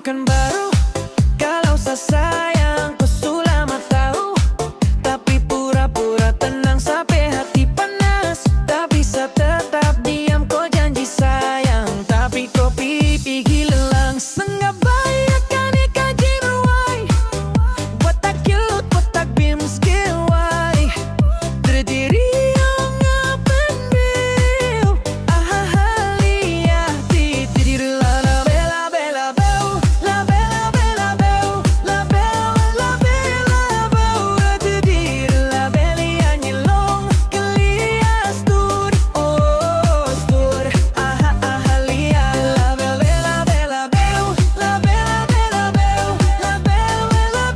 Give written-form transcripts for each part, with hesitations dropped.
bukan baru. Kalau saya sayang, kau sudah lama tahu. Tapi pura-pura tenang sampai hati panas. Tak bisa tetap diam, kau janji sayang. Tapi kau pipi hilang. Senggak bayar kan ikaji ruai. Buat tak kilut, buat tak bim skill wai. Terdiri yang ngapen bil. Ahahalia titir la la bella bella beu. La bella bella beu. La bella la bella beu. Titir la belia nyelong. Kelias tur, oh tur. Ahahalia. La bella bella beu. La bella bella beu. La bella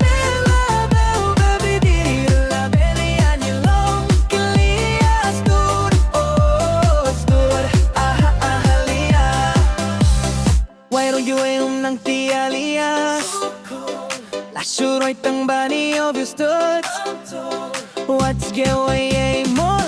beu. Titir la belia nyelong. Kelias tur, oh tur. Ahahalia. Wairo yueum nang tialia. La shuroi tang bani obvious touch. What's going on?